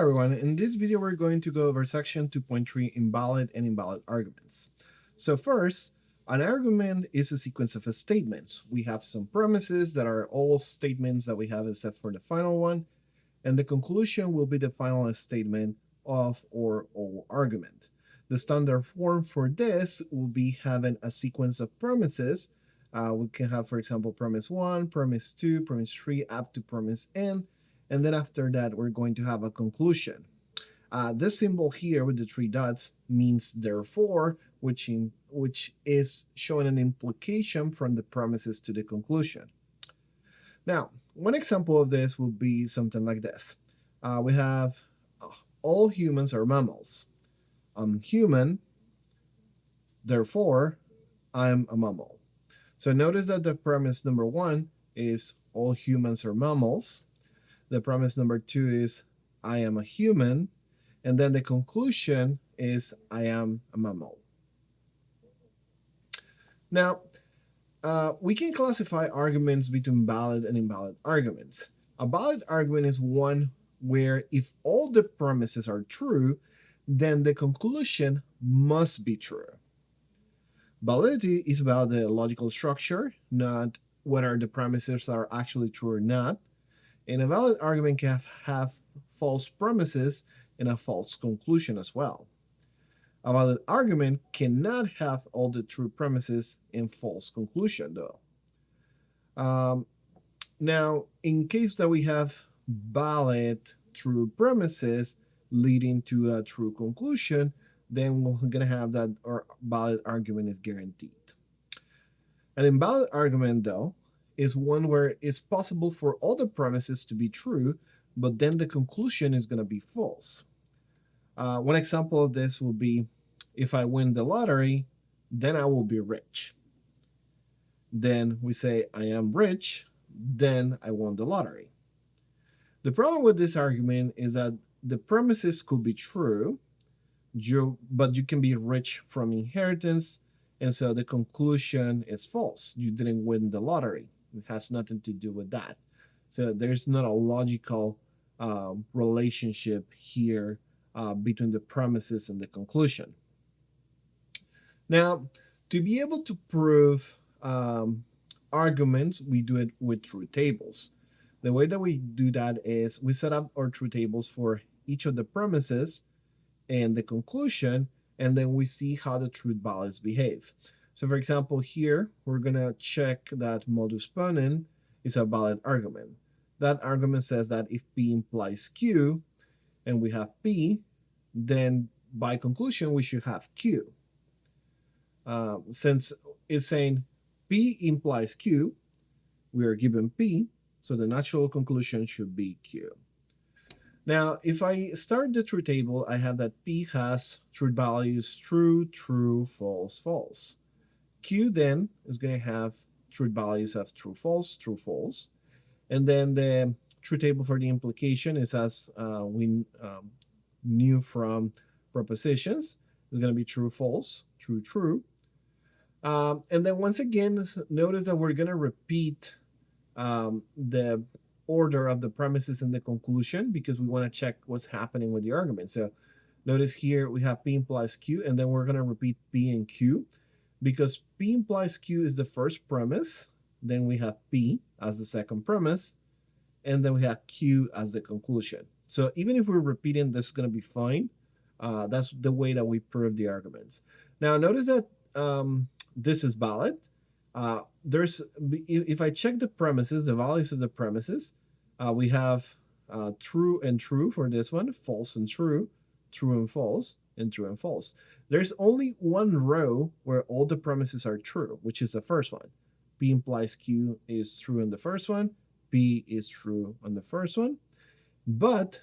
Hi everyone, in this video we're going to go over section 2.3 invalid and invalid arguments. So first, an argument is a sequence of statements. We have some premises that are all statements that we have except for the final one, and the conclusion will be the final statement of or all argument. The standard form for this will be having a sequence of premises. We can have, for example, premise 1, premise 2, premise 3, up to premise n, and then after that we're going to have a conclusion. This symbol here with the three dots means therefore, which is showing an implication from the premises to the conclusion. Now, one example of this will be something like this. We have all humans are mammals. I'm human, therefore I'm a mammal. So notice that the premise number 1 is all humans are mammals. The premise number 2 is I am a human. And then the conclusion is I am a mammal. Now, we can classify arguments between valid and invalid arguments. A valid argument is one where if all the premises are true, then the conclusion must be true. Validity is about the logical structure, not whether the premises are actually true or not. And a valid argument can have false premises and a false conclusion as well. A valid argument cannot have all the true premises and false conclusion, though. Now, in case that we have valid true premises leading to a true conclusion, then we're going to have that our valid argument is guaranteed. An invalid argument, though, is one where it's possible for all the premises to be true, but then the conclusion is going to be false. One example of this will be if I win the lottery, then I will be rich. Then we say I am rich, then I won the lottery. The problem with this argument is that the premises could be true, but you can be rich from inheritance, and so the conclusion is false. You didn't win the lottery. It has nothing to do with that. So there's not a logical relationship here between the premises and the conclusion. Now, to be able to prove arguments, we do it with truth tables. The way that we do that is we set up our truth tables for each of the premises and the conclusion, and then we see how the truth values behave. So for example, here, we're going to check that modus ponens is a valid argument. That argument says that if P implies Q, and we have P, then by conclusion, we should have Q. Since it's saying P implies Q, we are given P, so the natural conclusion should be Q. Now, if I start the truth table, I have that P has truth values true, true, false, false. Q then is going to have truth values of true, false, true, false. And then the truth table for the implication is as we knew from propositions. It's going to be true, false, true, true. And then once again, notice that we're going to repeat the order of the premises and the conclusion because we want to check what's happening with the argument. So notice here we have P implies Q, and then we're going to repeat P and Q because P implies Q is the first premise. Then we have P as the second premise, and then we have Q as the conclusion. So even if we're repeating, this is going to be fine. That's the way that we prove the arguments. Now notice that this is valid. If I check the premises, the values of the premises, we have true and true for this one, false and true, true and false, and true and false. There's only one row where all the premises are true, which is the first one. P implies Q is true on the first one. P is true on the first one. But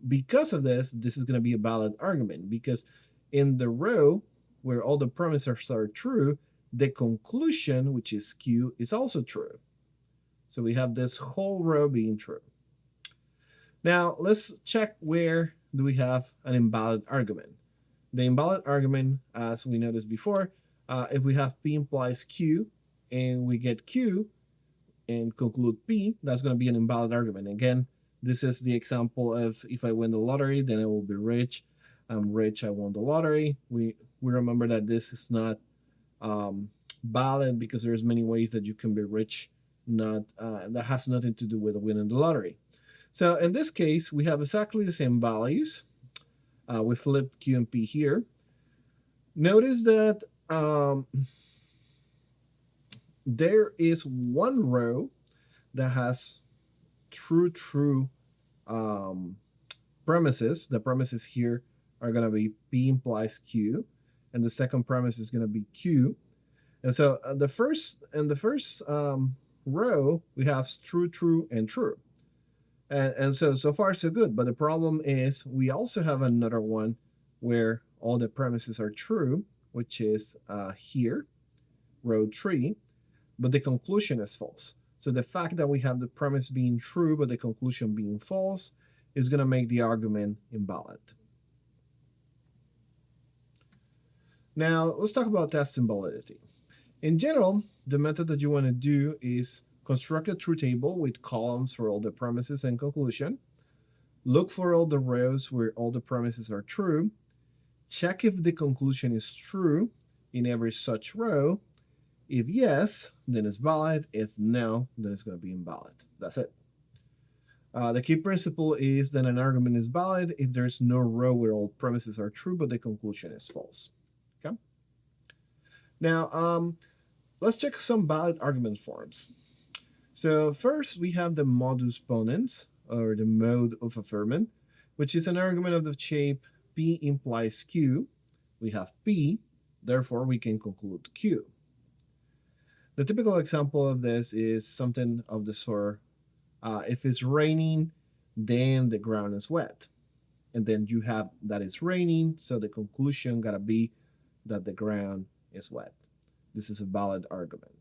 because of this is going to be a valid argument because in the row where all the premises are true, the conclusion, which is Q, is also true. So we have this whole row being true. Now let's check where do we have an invalid argument. The invalid argument, as we noticed before, if we have P implies Q and we get Q and conclude P, that's going to be an invalid argument. Again, This is the example of if I win the lottery, then I will be rich. I'm rich, I won the lottery. We remember that this is not valid because there's many ways that you can be rich. Not that has nothing to do with winning the lottery. So in this case, we have exactly the same values. We flipped Q and P here. Notice that there is one row that has true premises. The premises here are going to be P implies Q, and the second premise is going to be Q. And so the first row we have true, and true. And so far so good. But the problem is we also have another one where all the premises are true, which is here, row 3, but the conclusion is false. So the fact that we have the premise being true but the conclusion being false is going to make the argument invalid. Now let's talk about testing validity. In general, the method that you want to do is construct a truth table with columns for all the premises and conclusion. Look for all the rows where all the premises are true. Check if the conclusion is true in every such row. If yes, then it's valid. If no, then it's going to be invalid. That's it. The key principle is that an argument is valid if there's no row where all premises are true but the conclusion is false. Okay. Now, let's check some valid argument forms. So first, we have the modus ponens, or the mode of affirmation, which is an argument of the shape P implies Q. We have P, therefore we can conclude Q. The typical example of this is something of the sort, if it's raining, then the ground is wet. And then you have that it's raining, so the conclusion gotta be that the ground is wet. This is a valid argument.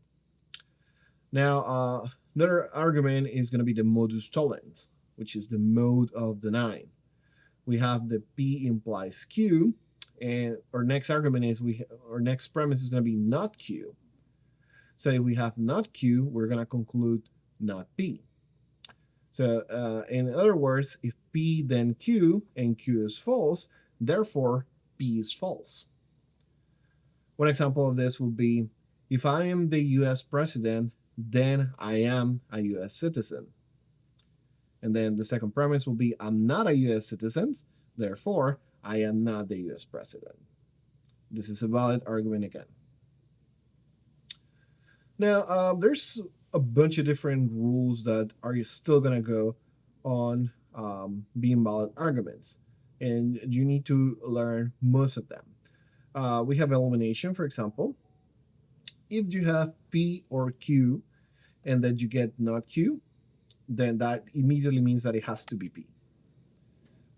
Now, another argument is going to be the modus tollens, which is the mode of denying. We have the P implies Q, and our next argument is our next premise is going to be not Q. So if we have not Q, we're going to conclude not P. So in other words, if P then Q and Q is false, therefore P is false. One example of this would be, if I am the US president, then I am a US citizen. And then the second premise will be, I'm not a US citizen, therefore I am not the US president. This is a valid argument again. Now, there's a bunch of different rules that are still going to go on being valid arguments, and you need to learn most of them. We have elimination, for example. If you have P or Q and then you get not Q, then that immediately means that it has to be P.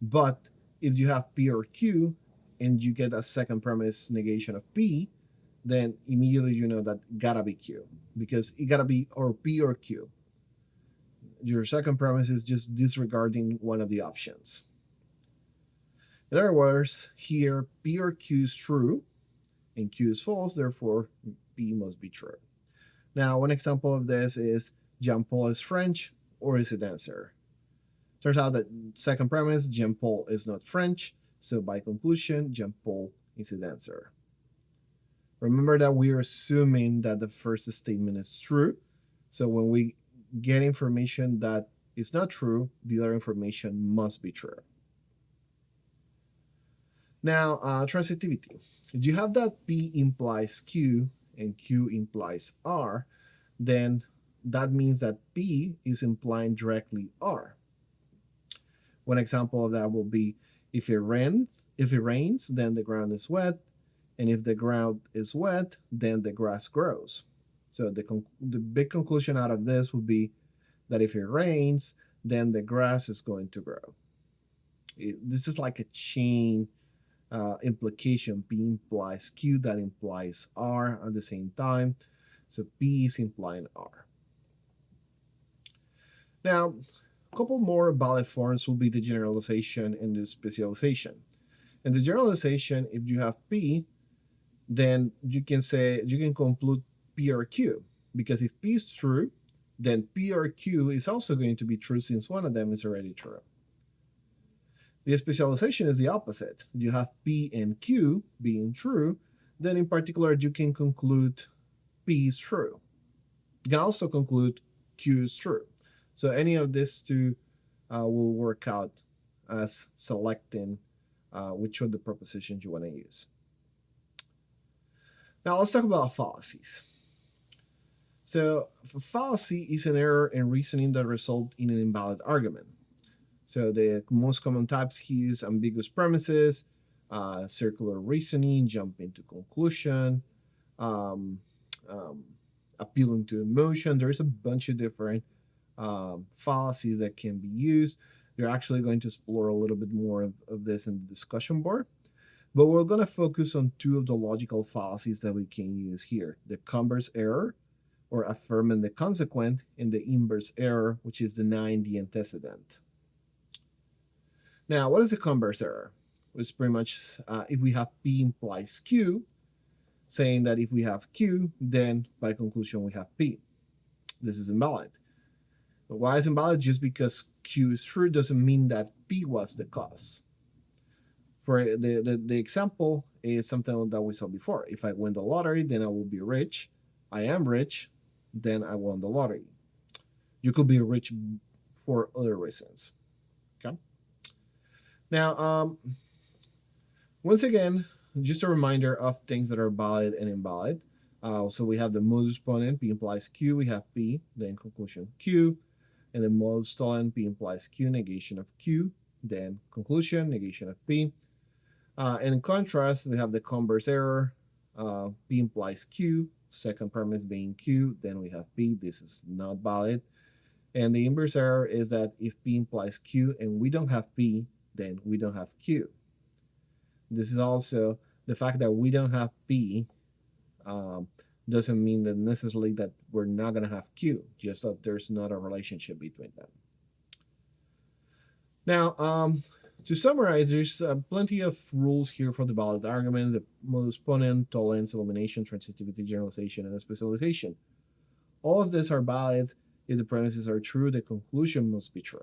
But if you have P or Q and you get a second premise negation of P, then immediately you know that gotta be Q, because it gotta be or P or Q. Your second premise is just disregarding one of the options. In other words, here P or Q is true and Q is false, therefore P must be true. Now, one example of this is Jean Paul is French, or is it answer? Turns out that second premise, Jean Paul is not French, so by conclusion, Jean Paul is the answer. Remember that we are assuming that the first statement is true, so when we get information that is not true, the other information must be true. Now, transitivity. If you have that P implies Q and Q implies R, then that means that P is implying directly R. One example of that will be, if it rains, then the ground is wet, and if the ground is wet, then the grass grows. So the big conclusion out of this would be that if it rains, then the grass is going to grow. This is like a chain implication. P implies Q, that implies R at the same time. So P is implying R. Now, a couple more valid forms will be the generalization and the specialization. In the generalization, if you have P, then you can conclude P or Q, because if P is true, then P or Q is also going to be true since one of them is already true. The specialization is the opposite. You have P and Q being true, then in particular you can conclude P is true. You can also conclude Q is true. So any of these two will work out as selecting which of the propositions you want to use. Now let's talk about fallacies. So a fallacy is an error in reasoning that results in an invalid argument. So the most common types here is ambiguous premises, circular reasoning, jumping to conclusion, appealing to emotion. There's a bunch of different fallacies that can be used. We're actually going to explore a little bit more of this in the discussion board. But we're going to focus on two of the logical fallacies that we can use here. The converse error, or affirming the consequent, and the inverse error, which is denying the antecedent. Now, what is the converse error? It's pretty much if we have P implies Q, saying that if we have Q, then by conclusion we have P. This is invalid. But why is invalid? Just because Q is true doesn't mean that P was the cause. For the example is something that we saw before. If I win the lottery, then I will be rich. I am rich, then I won the lottery. You could be rich for other reasons. Okay. Now, once again, just a reminder of things that are valid and invalid. So we have the modus ponens, P implies Q. We have P, then conclusion Q. And the modus tollens, P implies Q, negation of Q, then conclusion, negation of P. And in contrast, we have the converse error, P implies Q, second premise being Q, then we have P. This is not valid. And the inverse error is that if P implies Q and we don't have P, then we don't have Q. This is also the fact that we don't have P doesn't mean that necessarily that we're not going to have Q, just that there's not a relationship between them. Now, to summarize, there's plenty of rules here for the valid argument: the modus ponens, tolerance, elimination, transitivity, generalization, and specialization. All of these are valid if the premises are true. The conclusion must be true.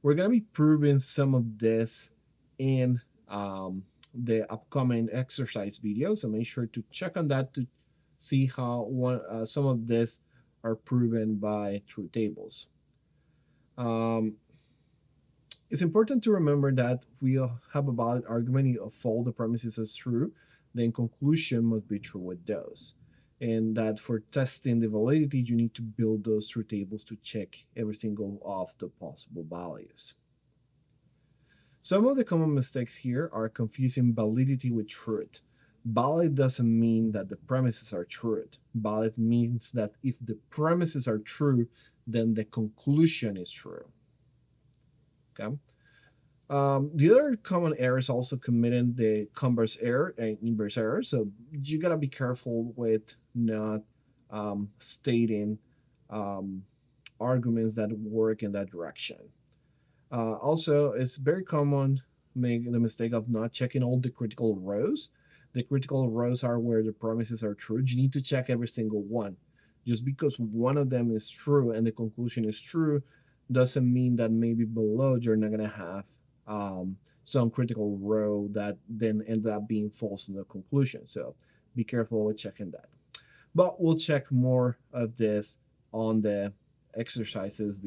We're going to be proving some of this in the upcoming exercise video, so make sure to check on that to see how some of this are proven by truth tables. It's important to remember that if we have a valid argument of all the premises as true, then conclusion must be true with those. And that for testing the validity, you need to build those truth tables to check every single of the possible values. Some of the common mistakes here are confusing validity with truth. Valid doesn't mean that the premises are true. Valid means that if the premises are true, then the conclusion is true. Okay. The other common error is also committing the converse error and inverse error. So you gotta be careful with not stating arguments that work in that direction. Also, it's very common make the mistake of not checking all the critical rows. The critical rows are where the premises are true. You need to check every single one. Just because one of them is true and the conclusion is true doesn't mean that maybe below you're not going to have some critical row that then ends up being false in the conclusion. So be careful with checking that. But we'll check more of this on the exercises